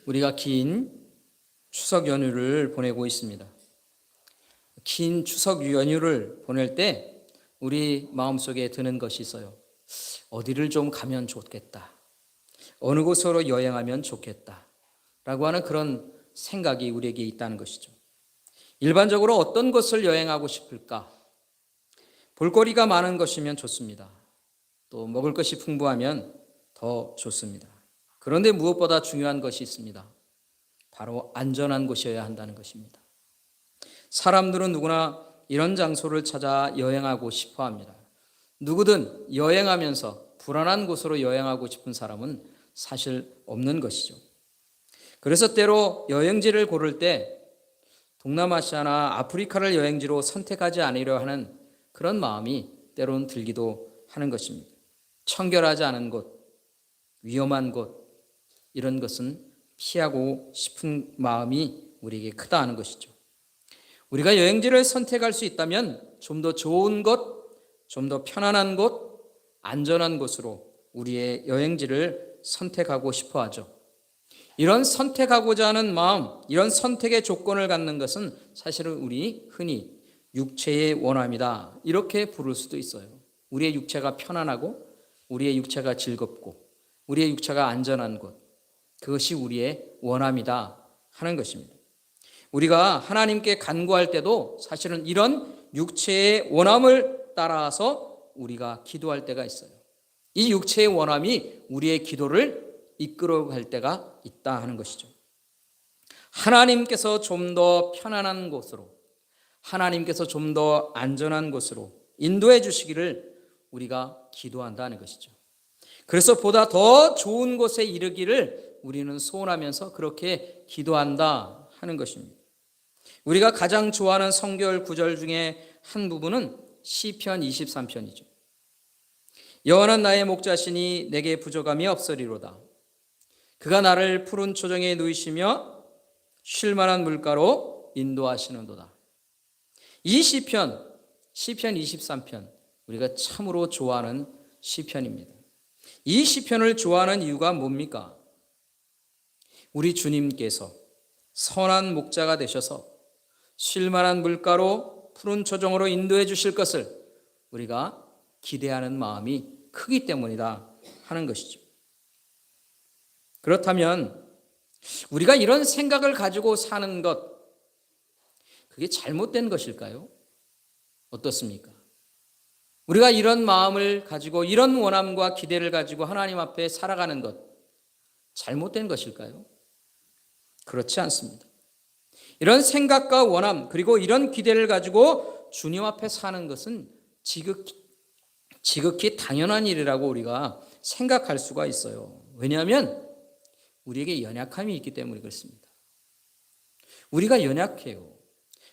우리가 긴 추석 연휴를 보내고 있습니다. 긴 추석 연휴를 보낼 때 우리 마음속에 드는 것이 있어요. 어디를 좀 가면 좋겠다. 어느 곳으로 여행하면 좋겠다. 라고 하는 그런 생각이 우리에게 있다는 것이죠. 일반적으로 어떤 곳을 여행하고 싶을까? 볼거리가 많은 것이면 좋습니다. 또 먹을 것이 풍부하면 더 좋습니다. 그런데 무엇보다 중요한 것이 있습니다. 바로 안전한 곳이어야 한다는 것입니다. 사람들은 누구나 이런 장소를 찾아 여행하고 싶어 합니다. 누구든 여행하면서 불안한 곳으로 여행하고 싶은 사람은 사실 없는 것이죠. 그래서 때로 여행지를 고를 때 동남아시아나 아프리카를 여행지로 선택하지 않으려 하는 그런 마음이 때로는 들기도 하는 것입니다. 청결하지 않은 곳, 위험한 곳, 이런 것은 피하고 싶은 마음이 우리에게 크다 하는 것이죠. 우리가 여행지를 선택할 수 있다면 좀 더 좋은 곳, 좀 더 편안한 곳, 안전한 곳으로 우리의 여행지를 선택하고 싶어 하죠. 이런 선택하고자 하는 마음, 이런 선택의 조건을 갖는 것은 사실은 우리 흔히 육체의 원함이다, 이렇게 부를 수도 있어요. 우리의 육체가 편안하고 우리의 육체가 즐겁고 우리의 육체가 안전한 곳, 그것이 우리의 원함이다 하는 것입니다. 우리가 하나님께 간구할 때도 사실은 이런 육체의 원함을 따라서 우리가 기도할 때가 있어요. 이 육체의 원함이 우리의 기도를 이끌어갈 때가 있다 하는 것이죠. 하나님께서 좀 더 편안한 곳으로, 하나님께서 좀 더 안전한 곳으로 인도해 주시기를 우리가 기도한다는 것이죠. 그래서 보다 더 좋은 곳에 이르기를 우리는 소원하면서 그렇게 기도한다 하는 것입니다. 우리가 가장 좋아하는 성경 구절 중에 한 부분은 시편 23편이죠. 여호와는 나의 목자시니 내게 부족함이 없으리로다. 그가 나를 푸른 초정에 누이시며 쉴 만한 물가로 인도하시는도다. 이 시편 23편, 우리가 참으로 좋아하는 시편입니다. 이 시편을 좋아하는 이유가 뭡니까? 우리 주님께서 선한 목자가 되셔서 쉴 만한 물가로 푸른 초정으로 인도해 주실 것을 우리가 기대하는 마음이 크기 때문이다 하는 것이죠. 그렇다면 우리가 이런 생각을 가지고 사는 것, 그게 잘못된 것일까요? 어떻습니까? 우리가 이런 마음을 가지고 이런 원함과 기대를 가지고 하나님 앞에 살아가는 것, 잘못된 것일까요? 그렇지 않습니다. 이런 생각과 원함, 그리고 이런 기대를 가지고 주님 앞에 사는 것은 지극히 당연한 일이라고 우리가 생각할 수가 있어요. 왜냐하면 우리에게 연약함이 있기 때문에 그렇습니다. 우리가 연약해요.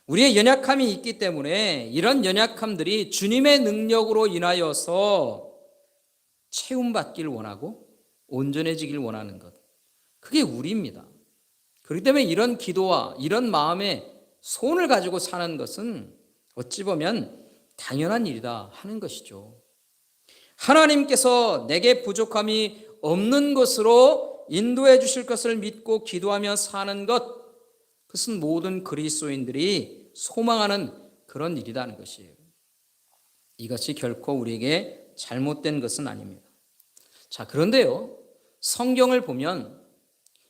우리의 연약함이 있기 때문에 이런 연약함들이 주님의 능력으로 인하여서 채움받기를 원하고 온전해지길 원하는 것, 그게 우리입니다. 그렇기 때문에 이런 기도와 이런 마음의 소원을 가지고 사는 것은 어찌 보면 당연한 일이다 하는 것이죠. 하나님께서 내게 부족함이 없는 것으로 인도해 주실 것을 믿고 기도하며 사는 것, 그것은 모든 그리스도인들이 소망하는 그런 일이라는 것이에요. 이것이 결코 우리에게 잘못된 것은 아닙니다. 자, 그런데요, 성경을 보면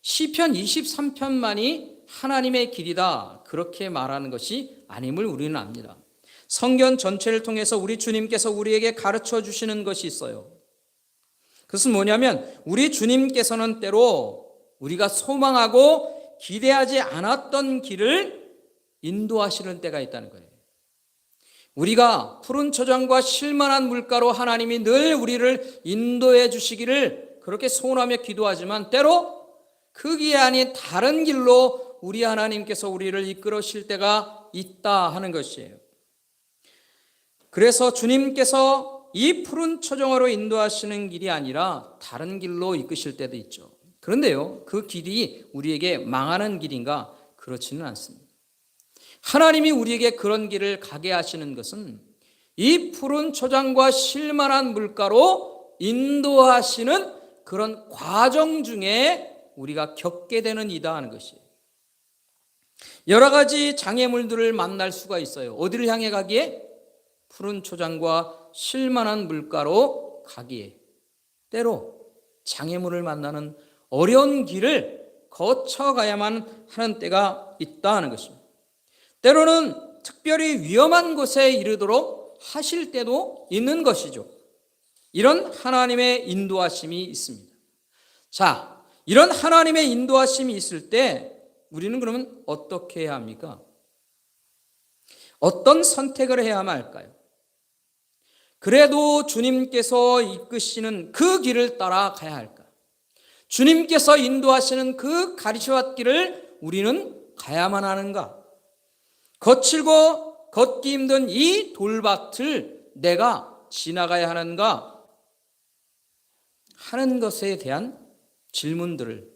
시편 23편만이 하나님의 길이다, 그렇게 말하는 것이 아님을 우리는 압니다. 성경 전체를 통해서 우리 주님께서 우리에게 가르쳐 주시는 것이 있어요. 그것은 뭐냐면 우리 주님께서는 때로 우리가 소망하고 기대하지 않았던 길을 인도하시는 때가 있다는 거예요. 우리가 푸른 초장과 쉴만한 물가로 하나님이 늘 우리를 인도해 주시기를 그렇게 소원하며 기도하지만 때로 그 길이 아닌 다른 길로 우리 하나님께서 우리를 이끌으실 때가 있다 하는 것이에요. 그래서 주님께서 이 푸른 초정으로 인도하시는 길이 아니라 다른 길로 이끄실 때도 있죠. 그런데요, 그 길이 우리에게 망하는 길인가? 그렇지는 않습니다. 하나님이 우리에게 그런 길을 가게 하시는 것은 이 푸른 초장과 쉴만한 물가로 인도하시는 그런 과정 중에 우리가 겪게 되는 이다 하는 것이에요. 여러 가지 장애물들을 만날 수가 있어요. 어디를 향해 가기에? 푸른 초장과 쉴만한 물가로 가기에. 때로 장애물을 만나는 어려운 길을 거쳐가야만 하는 때가 있다 하는 것입니다. 때로는 특별히 위험한 곳에 이르도록 하실 때도 있는 것이죠. 이런 하나님의 인도하심이 있습니다. 자, 이런 하나님의 인도하심이 있을 때 우리는 그러면 어떻게 해야 합니까? 어떤 선택을 해야만 할까요? 그래도 주님께서 이끄시는 그 길을 따라가야 할까? 주님께서 인도하시는 그 가르쳐왔기를 우리는 가야만 하는가? 거칠고 걷기 힘든 이 돌밭을 내가 지나가야 하는가? 하는 것에 대한 질문들을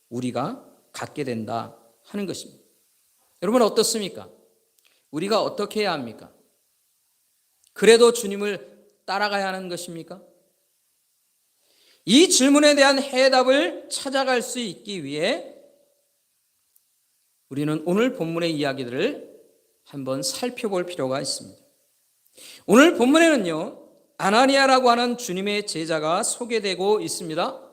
우리가 갖게 된다 하는 것입니다. 여러분 어떻습니까? 우리가 어떻게 해야 합니까? 그래도 주님을 따라가야 하는 것입니까? 이 질문에 대한 해답을 찾아갈 수 있기 위해 우리는 오늘 본문의 이야기들을 한번 살펴볼 필요가 있습니다. 오늘 본문에는요, 아나니아라고 하는 주님의 제자가 소개되고 있습니다.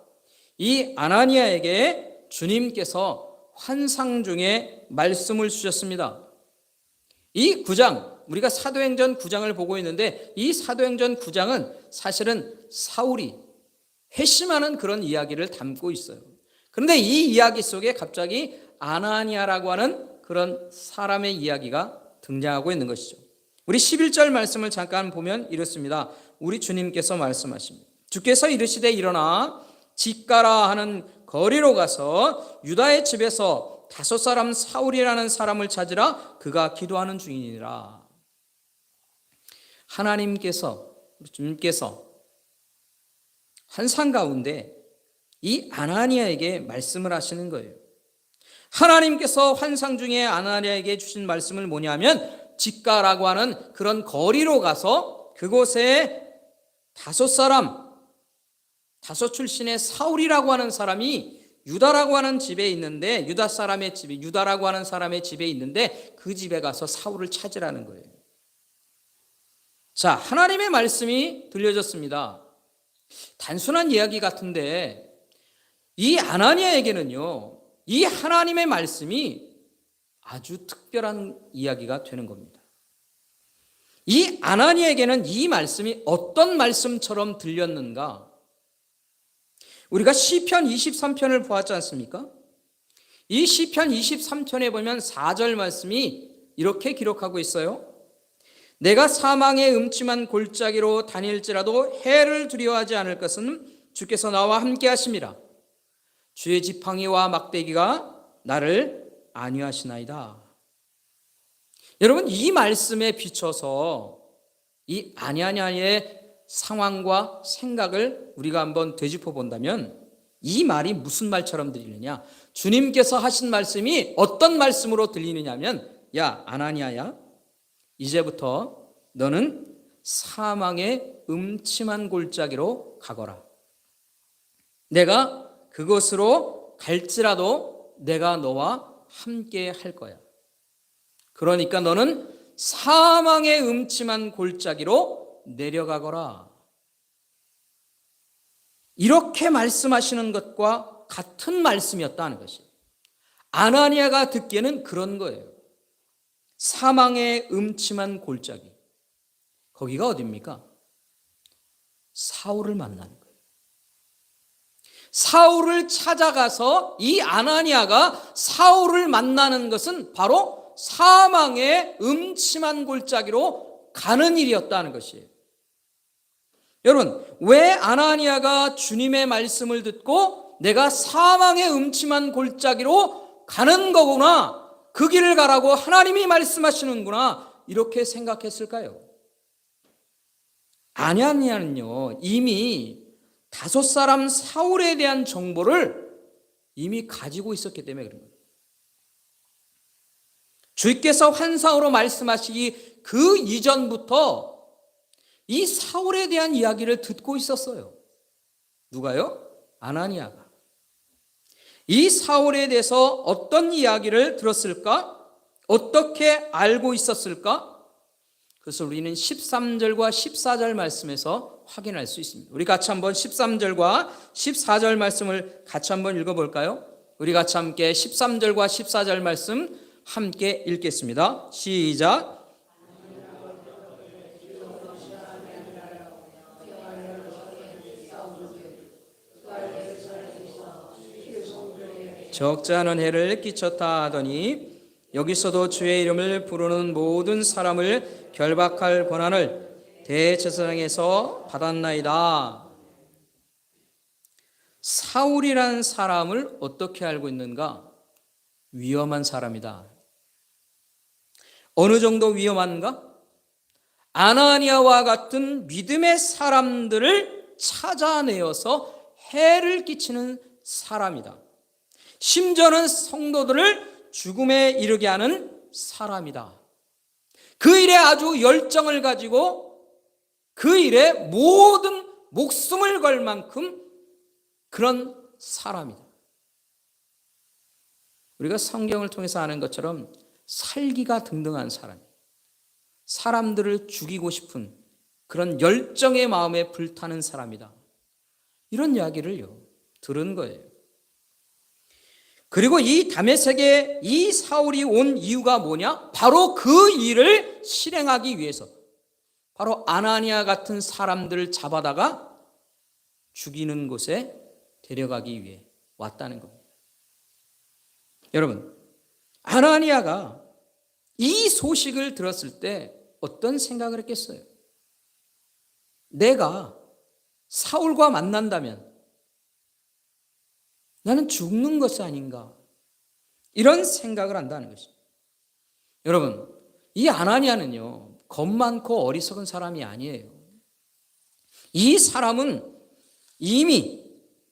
이 아나니아에게 주님께서 환상 중에 말씀을 주셨습니다. 이 9장, 우리가 사도행전 9장을 보고 있는데 이 사도행전 9장은 사실은 사울이 회심하는 그런 이야기를 담고 있어요. 그런데 이 이야기 속에 갑자기 아나니아라고 하는 그런 사람의 이야기가 등장하고 있는 것이죠. 우리 11절 말씀을 잠깐 보면 이렇습니다. 우리 주님께서 말씀하십니다. 주께서 이르시되 일어나 집가라 하는 거리로 가서 유다의 집에서 5 사울이라는 사람을 찾으라. 그가 기도하는 중이니라. 하나님께서, 우리 주님께서 환상 가운데 이 아나니아에게 말씀을 하시는 거예요. 하나님께서 환상 중에 아나니아에게 주신 말씀을 뭐냐면 집가라고 하는 그런 거리로 가서 그곳에 5 출신의 사울이라고 하는 사람이 유다라고 하는 집에 있는데 유다라고 하는 사람의 집에 있는데 그 집에 가서 사울을 찾으라는 거예요. 자, 하나님의 말씀이 들려졌습니다. 단순한 이야기 같은데 이 아나니아에게는요, 이 하나님의 말씀이 아주 특별한 이야기가 되는 겁니다. 이 아나니아에게는 이 말씀이 어떤 말씀처럼 들렸는가? 우리가 시편 23편을 보았지 않습니까? 이 시편 23편에 보면 4절 말씀이 이렇게 기록하고 있어요. 내가 사망의 음침한 골짜기로 다닐지라도 해를 두려워하지 않을 것은 주께서 나와 함께 하심이라. 주의 지팡이와 막대기가 나를 안위하시나이다. 여러분, 이 말씀에 비춰서 이 아나니아의 상황과 생각을 우리가 한번 되짚어 본다면 이 말이 무슨 말처럼 들리느냐? 주님께서 하신 말씀이 어떤 말씀으로 들리느냐면, 야 아나니아야, 이제부터 너는 사망의 음침한 골짜기로 가거라. 내가 그곳으로 갈지라도 내가 너와 함께 할 거야. 그러니까 너는 사망의 음침한 골짜기로 내려가거라. 이렇게 말씀하시는 것과 같은 말씀이었다는 것이에요. 아나니아가 듣기에는 그런 거예요. 사망의 음침한 골짜기. 거기가 어디입니까? 사울을 만나는 거예요. 사울을 찾아가서 이 아나니아가 사울을 만나는 것은 바로 사망의 음침한 골짜기로 가는 일이었다는 것이에요. 여러분, 왜 아나니아가 주님의 말씀을 듣고 내가 사망의 음침한 골짜기로 가는 거구나, 그 길을 가라고 하나님이 말씀하시는구나, 이렇게 생각했을까요? 아나니아는요, 이미 5 사울에 대한 정보를 이미 가지고 있었기 때문에 그런 거예요. 주께서 환상으로 말씀하시기 그 이전부터 이 사울에 대한 이야기를 듣고 있었어요. 누가요? 아나니아가. 이 사울에 대해서 어떤 이야기를 들었을까? 어떻게 알고 있었을까? 그것을 우리는 13절과 14절 말씀에서 확인할 수 있습니다. 우리 같이 한번 13절과 14절 말씀을 같이 한번 읽어볼까요? 우리 같이 함께 13절과 14절 말씀 함께 읽겠습니다. 시작. 적지 않은 해를 끼쳤다 하더니 여기서도 주의 이름을 부르는 모든 사람을 결박할 권한을 대제사장에서 받았나이다. 사울이라는 사람을 어떻게 알고 있는가? 위험한 사람이다. 어느 정도 위험한가? 아나니아와 같은 믿음의 사람들을 찾아내어서 해를 끼치는 사람이다. 심지어는 성도들을 죽음에 이르게 하는 사람이다. 그 일에 아주 열정을 가지고 그 일에 모든 목숨을 걸 만큼 그런 사람이다. 우리가 성경을 통해서 아는 것처럼 살기가 등등한 사람, 사람들을 죽이고 싶은 그런 열정의 마음에 불타는 사람이다. 이런 이야기를요 들은 거예요. 그리고 이 다메섹에 이 사울이 온 이유가 뭐냐? 바로 그 일을 실행하기 위해서, 바로 아나니아 같은 사람들을 잡아다가 죽이는 곳에 데려가기 위해 왔다는 겁니다. 여러분, 아나니아가 이 소식을 들었을 때 어떤 생각을 했겠어요? 내가 사울과 만난다면 나는 죽는 것이 아닌가, 이런 생각을 한다는 것입니다. 여러분, 이 아나니아는요 겁 많고 어리석은 사람이 아니에요. 이 사람은 이미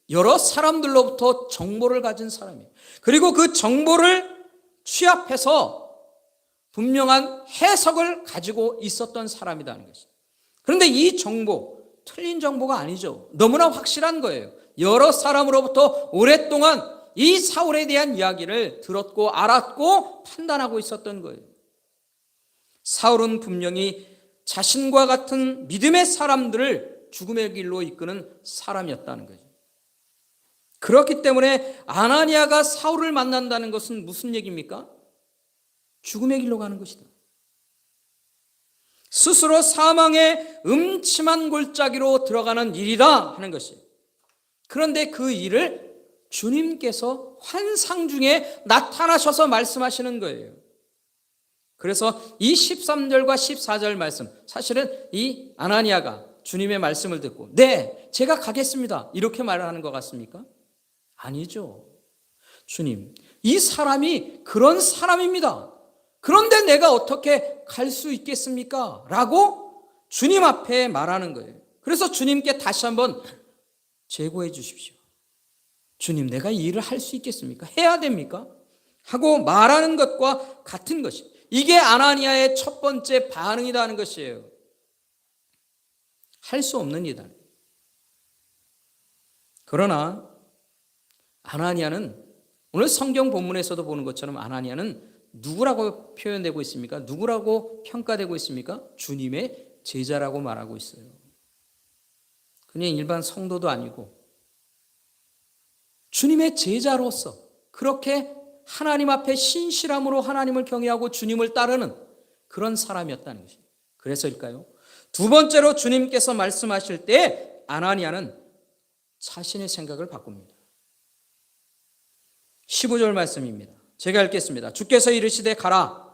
여러 사람들로부터 정보를 가진 사람이에요. 그리고 그 정보를 취합해서 분명한 해석을 가지고 있었던 사람이라는 것입니다. 그런데 이 정보, 틀린 정보가 아니죠. 너무나 확실한 거예요. 여러 사람으로부터 오랫동안 이 사울에 대한 이야기를 들었고 알았고 판단하고 있었던 거예요. 사울은 분명히 자신과 같은 믿음의 사람들을 죽음의 길로 이끄는 사람이었다는 거죠. 그렇기 때문에 아나니아가 사울을 만난다는 것은 무슨 얘기입니까? 죽음의 길로 가는 것이다. 스스로 사망의 음침한 골짜기로 들어가는 일이다 하는 것이에요. 그런데 그 일을 주님께서 환상 중에 나타나셔서 말씀하시는 거예요. 그래서 이 13절과 14절 말씀, 사실은 이 아나니아가 주님의 말씀을 듣고 네, 제가 가겠습니다 이렇게 말을 하는 것 같습니까? 아니죠. 주님, 이 사람이 그런 사람입니다. 그런데 내가 어떻게 갈 수 있겠습니까? 라고 주님 앞에 말하는 거예요. 그래서 주님께 다시 한번 제고해 주십시오. 주님, 내가 이 일을 할 수 있겠습니까? 해야 됩니까? 하고 말하는 것과 같은 것이, 이게 아나니아의 첫 번째 반응이라는 것이에요. 할 수 없는 일이다. 그러나 아나니아는 오늘 성경 본문에서도 보는 것처럼 아나니아는 누구라고 표현되고 있습니까? 누구라고 평가되고 있습니까? 주님의 제자라고 말하고 있어요. 그냥 일반 성도도 아니고 주님의 제자로서 그렇게 하나님 앞에 신실함으로 하나님을 경외하고 주님을 따르는 그런 사람이었다는 것입니다. 그래서일까요? 두 번째로 주님께서 말씀하실 때 아나니아는 자신의 생각을 바꿉니다. 15절 말씀입니다. 제가 읽겠습니다. 주께서 이르시되 가라.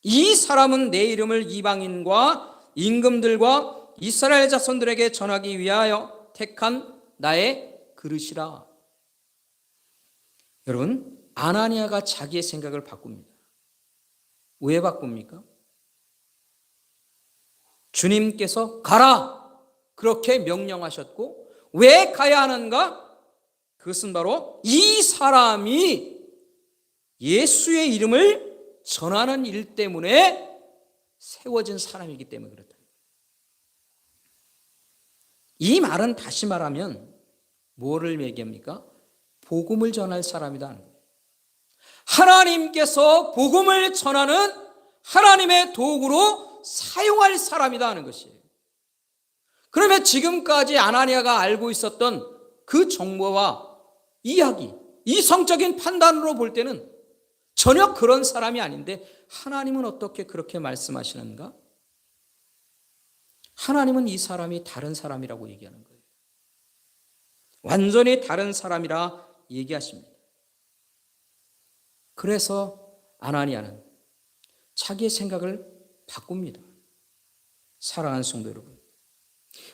이 사람은 내 이름을 이방인과 임금들과 이스라엘 자손들에게 전하기 위하여 택한 나의 그릇이라. 여러분, 아나니아가 자기의 생각을 바꿉니다. 왜 바꿉니까? 주님께서 가라 그렇게 명령하셨고, 왜 가야 하는가? 그것은 바로 이 사람이 예수의 이름을 전하는 일 때문에 세워진 사람이기 때문에 그렇다. 이 말은 다시 말하면 뭐를 얘기합니까? 복음을 전할 사람이다. 하나님께서 복음을 전하는 하나님의 도구로 사용할 사람이다 하는 것이에요. 그러면 지금까지 아나니아가 알고 있었던 그 정보와 이야기, 이성적인 판단으로 볼 때는 전혀 그런 사람이 아닌데 하나님은 어떻게 그렇게 말씀하시는가? 하나님은 이 사람이 다른 사람이라고 얘기하는 거예요. 완전히 다른 사람이라 얘기하십니다. 그래서 아나니아는 자기의 생각을 바꿉니다. 사랑하는 성도 여러분,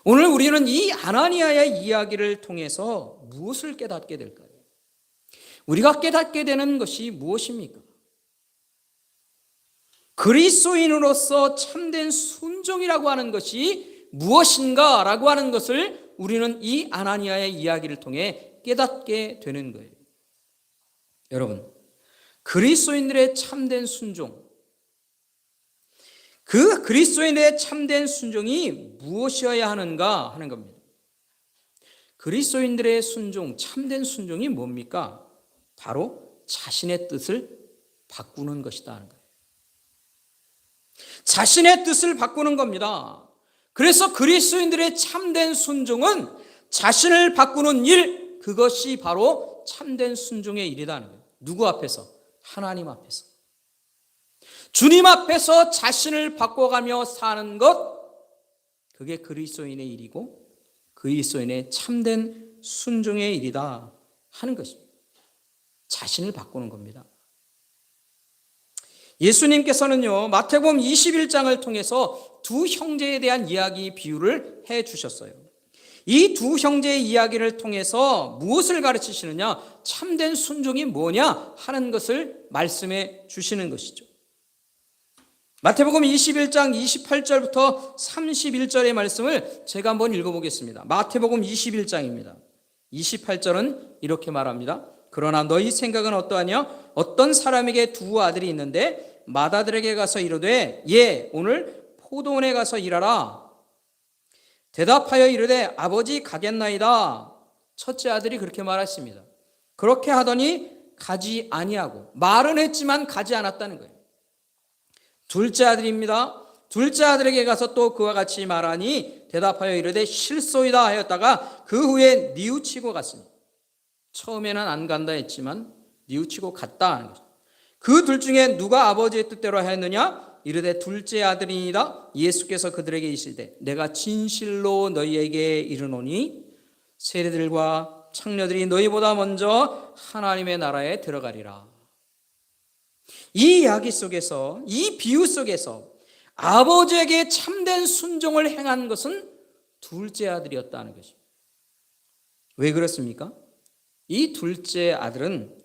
오늘 우리는 이 아나니아의 이야기를 통해서 무엇을 깨닫게 될까요? 우리가 깨닫게 되는 것이 무엇입니까? 그리스도인으로서 참된 순종이라고 하는 것이 무엇인가라고 하는 것을 우리는 이 아나니아의 이야기를 통해 깨닫게 되는 거예요. 여러분, 그리스도인들의 참된 순종, 그 그리스도인의 참된 순종이 무엇이어야 하는가 하는 겁니다. 그리스도인들의 순종, 참된 순종이 뭡니까? 바로 자신의 뜻을 바꾸는 것이다 하는 거예요. 자신의 뜻을 바꾸는 겁니다. 그래서 그리스도인들의 참된 순종은 자신을 바꾸는 일, 그것이 바로 참된 순종의 일이다 하는 거예요. 누구 앞에서? 하나님 앞에서. 주님 앞에서 자신을 바꿔가며 사는 것, 그게 그리스도인의 일이고 그리스도인의 참된 순종의 일이다 하는 것입니다. 자신을 바꾸는 겁니다. 예수님께서는요, 마태복음 21장을 통해서 두 형제에 대한 이야기 비유를 해 주셨어요. 이 두 형제의 이야기를 통해서 무엇을 가르치시느냐? 참된 순종이 뭐냐 하는 것을 말씀해 주시는 것이죠. 마태복음 21장 28절부터 31절의 말씀을 제가 한번 읽어보겠습니다. 마태복음 21장입니다. 28절은 이렇게 말합니다. 그러나 너희 생각은 어떠하냐? 어떤 사람에게 두 아들이 있는데 맏아들에게 가서 이르되 예, 오늘 포도원에 가서 일하라. 대답하여 이르되 아버지 가겠나이다. 첫째 아들이 그렇게 말했습니다. 그렇게 하더니 가지 아니하고, 말은 했지만 가지 않았다는 거예요. 둘째 아들입니다. 둘째 아들에게 가서 또 그와 같이 말하니 대답하여 이르되 실소이다 하였다가 그 후에 뉘우치고 갔습니다. 처음에는 안 간다 했지만 뉘우치고 갔다 하는 거죠. 그 둘 중에 누가 아버지의 뜻대로 하였느냐? 이르되 둘째 아들이니이다. 예수께서 그들에게 이르시되 내가 진실로 너희에게 이르노니 세리들과 창녀들이 너희보다 먼저 하나님의 나라에 들어가리라. 이 이야기 속에서, 이 비유 속에서 아버지에게 참된 순종을 행한 것은 둘째 아들이었다는 것입니다. 왜 그렇습니까? 이 둘째 아들은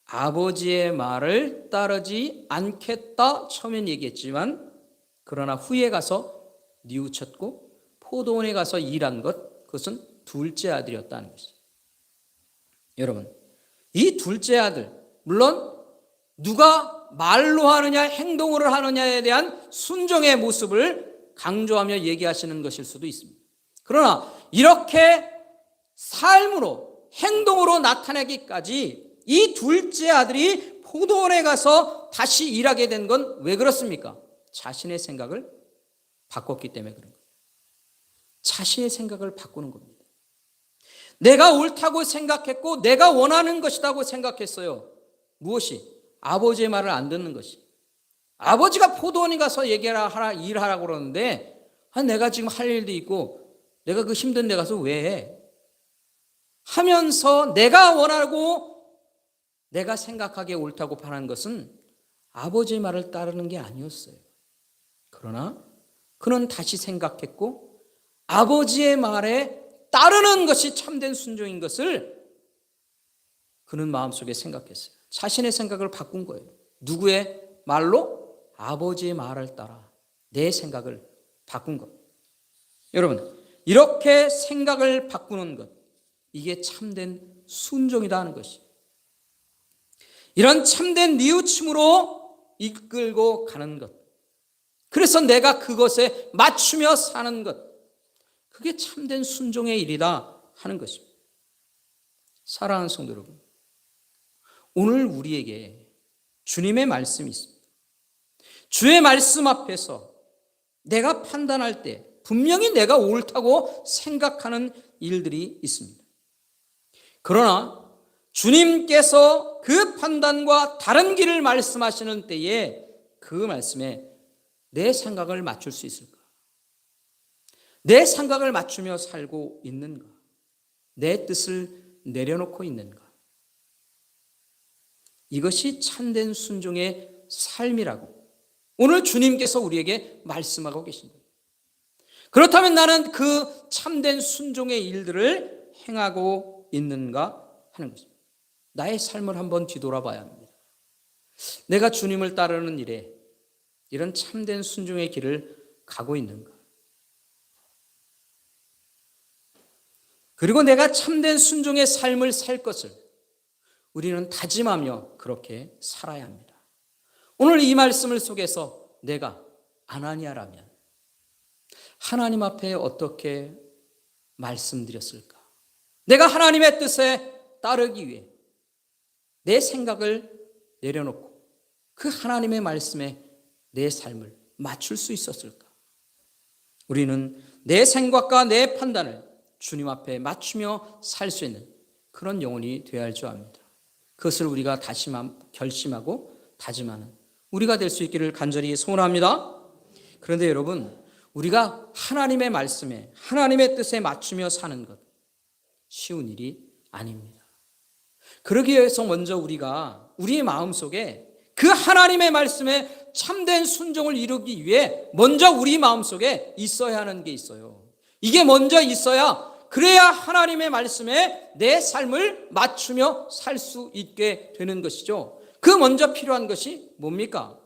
아버지의 말을 따르지 않겠다 처음엔 얘기했지만, 그러나 후에 가서 뉘우쳤고 포도원에 가서 일한 것, 그것은 둘째 아들이었다는 것이죠. 여러분, 이 둘째 아들, 물론 누가 말로 하느냐 행동으로 하느냐에 대한 순종의 모습을 강조하며 얘기하시는 것일 수도 있습니다. 그러나 이렇게 삶으로, 행동으로 나타내기까지 이 둘째 아들이 포도원에 가서 다시 일하게 된 건 왜 그렇습니까? 자신의 생각을 바꿨기 때문에 그런 거예요. 자신의 생각을 바꾸는 겁니다. 내가 옳다고 생각했고 내가 원하는 것이라고 생각했어요. 무엇이? 아버지의 말을 안 듣는 것이. 아버지가 포도원에 가서 일하라고 그러는데 내가 지금 할 일도 있고 내가 그 힘든 데 가서 왜 해? 하면서 내가 원하고 내가 생각하기에 옳다고 바라는 것은 아버지의 말을 따르는 게 아니었어요. 그러나 그는 다시 생각했고 아버지의 말에 따르는 것이 참된 순종인 것을 그는 마음속에 생각했어요. 자신의 생각을 바꾼 거예요. 누구의 말로? 아버지의 말을 따라 내 생각을 바꾼 것. 여러분, 이렇게 생각을 바꾸는 것, 이게 참된 순종이다 하는 것이. 이런 참된 뉘우침으로 이끌고 가는 것, 그래서 내가 그것에 맞추며 사는 것, 그게 참된 순종의 일이다 하는 것입니다. 사랑하는 성도 여러분, 오늘 우리에게 주님의 말씀이 있습니다. 주의 말씀 앞에서 내가 판단할 때 분명히 내가 옳다고 생각하는 일들이 있습니다. 그러나 주님께서 그 판단과 다른 길을 말씀하시는 때에 그 말씀에 내 생각을 맞출 수 있을까? 내 생각을 맞추며 살고 있는가? 내 뜻을 내려놓고 있는가? 이것이 참된 순종의 삶이라고 오늘 주님께서 우리에게 말씀하고 계신 거예요. 그렇다면 나는 그 참된 순종의 일들을 행하고 있는가 하는 것입니다. 나의 삶을 한번 뒤돌아봐야 합니다. 내가 주님을 따르는 일에 이런 참된 순종의 길을 가고 있는가? 그리고 내가 참된 순종의 삶을 살 것을 우리는 다짐하며 그렇게 살아야 합니다. 오늘 이 말씀을 속에서 내가 아나니아라면 하나님 앞에 어떻게 말씀드렸을까? 내가 하나님의 뜻에 따르기 위해 내 생각을 내려놓고 그 하나님의 말씀에 내 삶을 맞출 수 있었을까? 우리는 내 생각과 내 판단을 주님 앞에 맞추며 살 수 있는 그런 영혼이 되어야 할 줄 압니다. 그것을 우리가 결심하고 다짐하는 우리가 될 수 있기를 간절히 소원합니다. 그런데 여러분, 우리가 하나님의 말씀에 하나님의 뜻에 맞추며 사는 것 쉬운 일이 아닙니다. 그러기 위해서 먼저 우리가 우리의 마음속에 그 하나님의 말씀에 참된 순종을 이루기 위해 먼저 우리 마음속에 있어야 하는 게 있어요. 이게 먼저 있어야 그래야 하나님의 말씀에 내 삶을 맞추며 살 수 있게 되는 것이죠. 그 먼저 필요한 것이 뭡니까?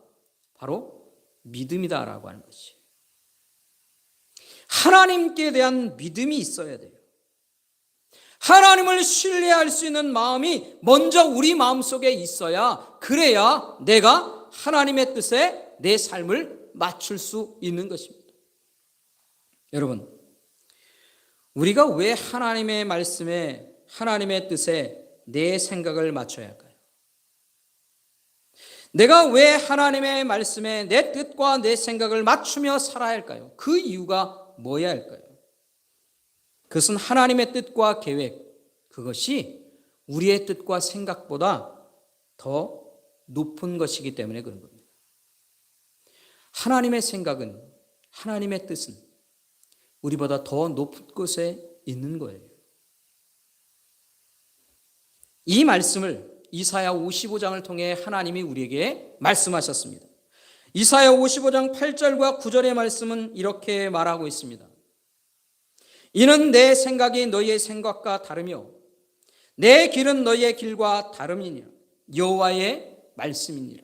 바로 믿음이다라고 하는 것이. 하나님께 대한 믿음이 있어야 돼요. 하나님을 신뢰할 수 있는 마음이 먼저 우리 마음속에 있어야 그래야 내가 하나님의 뜻에 내 삶을 맞출 수 있는 것입니다. 여러분, 우리가 왜 하나님의 말씀에 하나님의 뜻에 내 생각을 맞춰야 할까요? 내가 왜 하나님의 말씀에 내 뜻과 내 생각을 맞추며 살아야 할까요? 그 이유가 뭐야 할까요? 그것은 하나님의 뜻과 계획, 그것이 우리의 뜻과 생각보다 더 높은 것이기 때문에 그런 겁니다. 하나님의 생각은, 하나님의 뜻은 우리보다 더 높은 곳에 있는 거예요. 이 말씀을 이사야 55장을 통해 하나님이 우리에게 말씀하셨습니다. 이사야 55장 8절과 9절의 말씀은 이렇게 말하고 있습니다. 이는 내 생각이 너희의 생각과 다르며 내 길은 너희의 길과 다름이니라. 여호와의 말씀이니라.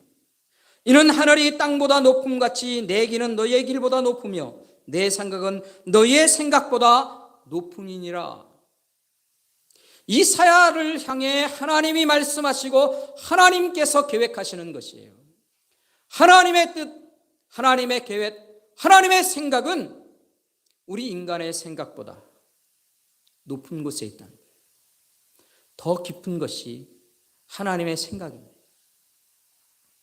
이는 하늘이 땅보다 높음같이 내 길은 너희의 길보다 높으며 내 생각은 너희의 생각보다 높음이니라. 이사야를 향해 하나님이 말씀하시고 하나님께서 계획하시는 것이에요. 하나님의 뜻, 하나님의 계획, 하나님의 생각은 우리 인간의 생각보다 높은 곳에 있다는 거예요. 더 깊은 것이 하나님의 생각입니다.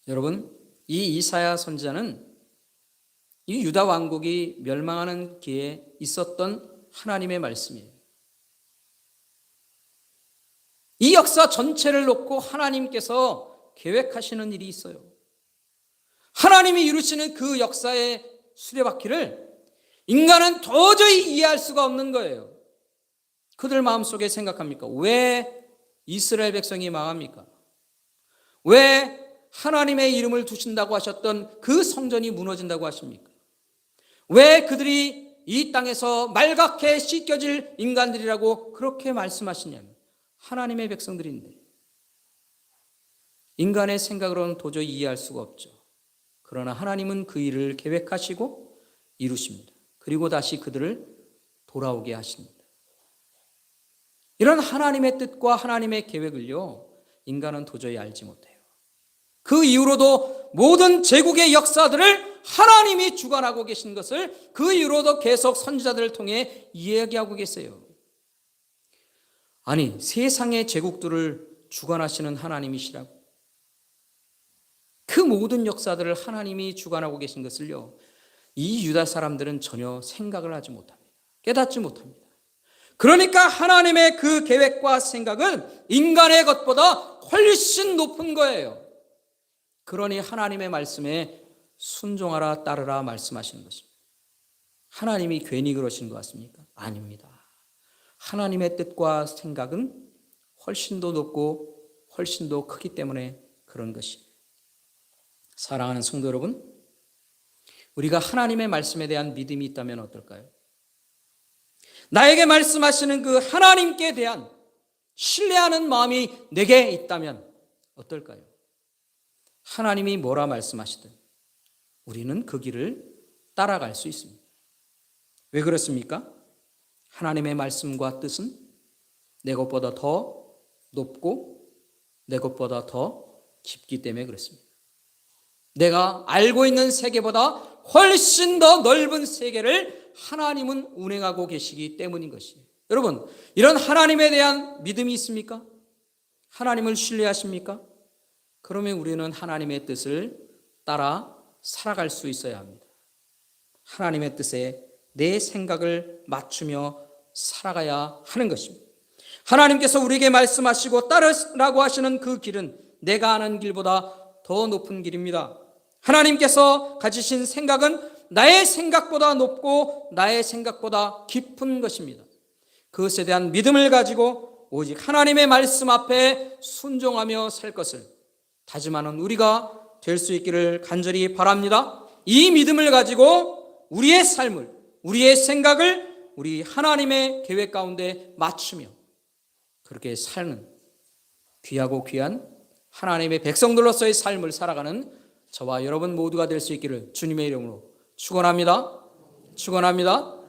여러분, 이 이사야 선지자는 이 유다 왕국이 멸망하는 기에 있었던 하나님의 말씀이에요. 이 역사 전체를 놓고 하나님께서 계획하시는 일이 있어요. 하나님이 이루시는 그 역사의 수레바퀴를 인간은 도저히 이해할 수가 없는 거예요. 그들 마음속에 생각합니까? 왜 이스라엘 백성이 망합니까? 왜 하나님의 이름을 두신다고 하셨던 그 성전이 무너진다고 하십니까? 왜 그들이 이 땅에서 말갛게 씻겨질 인간들이라고 그렇게 말씀하시냐면 하나님의 백성들인데 인간의 생각으로는 도저히 이해할 수가 없죠. 그러나 하나님은 그 일을 계획하시고 이루십니다. 그리고 다시 그들을 돌아오게 하십니다. 이런 하나님의 뜻과 하나님의 계획을요, 인간은 도저히 알지 못해요. 그 이후로도 모든 제국의 역사들을 하나님이 주관하고 계신 것을 그 이후로도 계속 선지자들을 통해 이야기하고 계세요. 아니, 세상의 제국들을 주관하시는 하나님이시라고. 그 모든 역사들을 하나님이 주관하고 계신 것을요, 이 유다 사람들은 전혀 생각을 하지 못합니다. 깨닫지 못합니다. 그러니까 하나님의 그 계획과 생각은 인간의 것보다 훨씬 높은 거예요. 그러니 하나님의 말씀에 순종하라 따르라 말씀하시는 것입니다. 하나님이 괜히 그러신 것 같습니까? 아닙니다. 하나님의 뜻과 생각은 훨씬 더 높고 훨씬 더 크기 때문에 그런 것입니다. 사랑하는 성도 여러분, 우리가 하나님의 말씀에 대한 믿음이 있다면 어떨까요? 나에게 말씀하시는 그 하나님께 대한 신뢰하는 마음이 내게 있다면 어떨까요? 하나님이 뭐라 말씀하시든 우리는 그 길을 따라갈 수 있습니다. 왜 그렇습니까? 하나님의 말씀과 뜻은 내 것보다 더 높고 내 것보다 더 깊기 때문에 그렇습니다. 내가 알고 있는 세계보다 훨씬 더 넓은 세계를 하나님은 운행하고 계시기 때문인 것이에요. 여러분, 이런 하나님에 대한 믿음이 있습니까? 하나님을 신뢰하십니까? 그러면 우리는 하나님의 뜻을 따라 살아갈 수 있어야 합니다. 하나님의 뜻에 내 생각을 맞추며 살아가야 하는 것입니다. 하나님께서 우리에게 말씀하시고 따르라고 하시는 그 길은 내가 아는 길보다 더 높은 길입니다. 하나님께서 가지신 생각은 나의 생각보다 높고 나의 생각보다 깊은 것입니다. 그것에 대한 믿음을 가지고 오직 하나님의 말씀 앞에 순종하며 살 것을 다짐하는 우리가 될 수 있기를 간절히 바랍니다. 이 믿음을 가지고 우리의 삶을, 우리의 생각을 우리 하나님의 계획 가운데 맞추며 그렇게 사는 귀하고 귀한 하나님의 백성들로서의 삶을 살아가는 저와 여러분 모두가 될 수 있기를 주님의 이름으로 축원합니다. 기도하겠습니다.